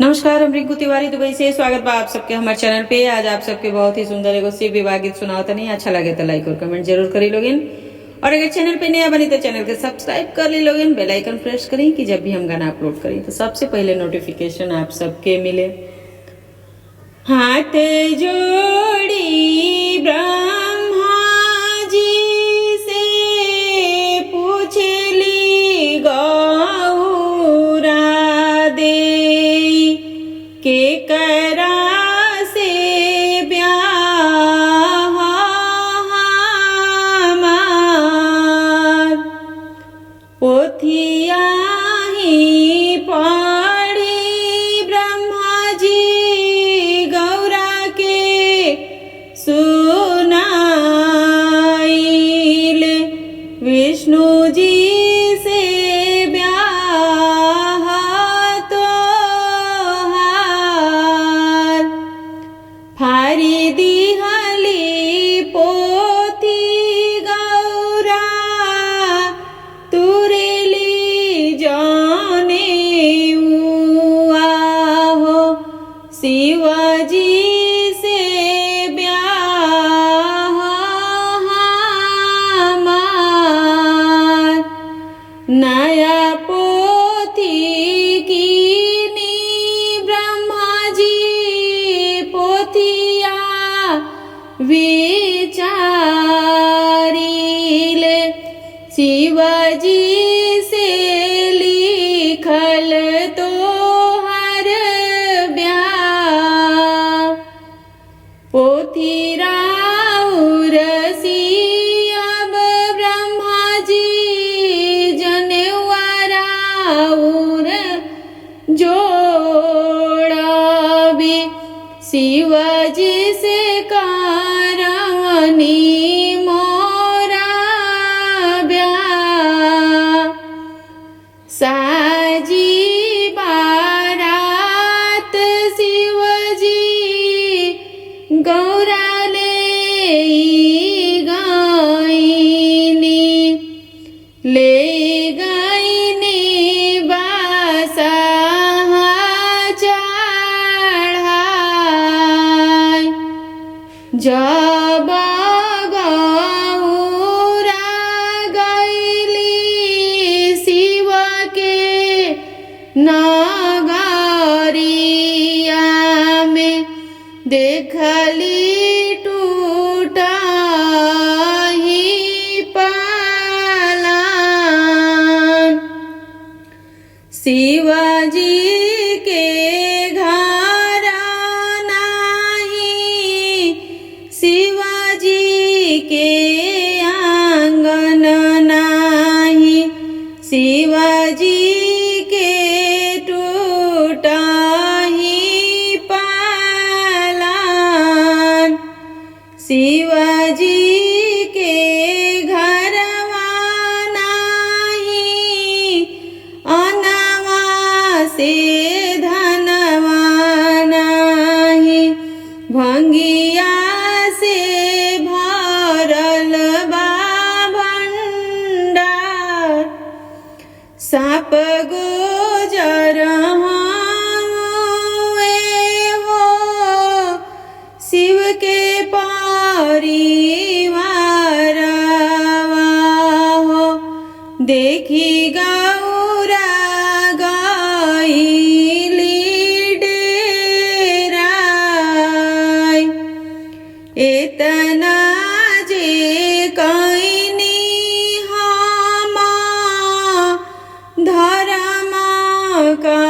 नमस्कार, हम रिंकू तिवारी दुबई से स्वागत बा आप सबके हमारे चैनल पे। आज आप सबके बहुत ही सुंदर एगो शिव विवाह गीत सुनावता नहीं। अच्छा लगे तो लाइक और कमेंट जरूर करी लोगिन, और अगर चैनल पे नया बनी तो चैनल के सब्सक्राइब कर ली लोगिन, बेल आइकन प्रेस करी कि जब भी हम गाना अपलोड करें तो सबसे पहले नोटिफिकेशन आप सबके मिले। हाथ जोड़ी ब्रह्मा जी से पूछली गौरा दे के करा से ब्याह हमार पोथिया ही पड़ी ब्रह्मा जी गौरा के सुनाइल विष्णु जी से ब्याह तोहार फारी दिहली पोथी गौरा तुरेली जाने हो शिवजी से ब्याह हमार नया पोथी कीनी ब्रह्मा जी पोथिया विचारिले शिवजी से लिखल तोहर ब्याह पोथी राउर सियब ब्रह्मा जी जनेवा राउर जोड़बी शिवजी से करवनी मोरा ब्याह साजी बारात शिवजी गौरा ले गईनी बासा चढ़ाई जब गौरा गईली शिव के नगरिया में देखली टूटही पालान शिवजी के घर नाही शिवजी के आंगन नाही शिवजी के टूटही पालान शिवजी के घरवा नाही अनवा से धनवा नाही भंगिया से भरल बा भंडार साप गोजर हुए हो शिव के परिवारवा हो देखी गौरा गईली डेराय एतना जे कईनी हम धर्म का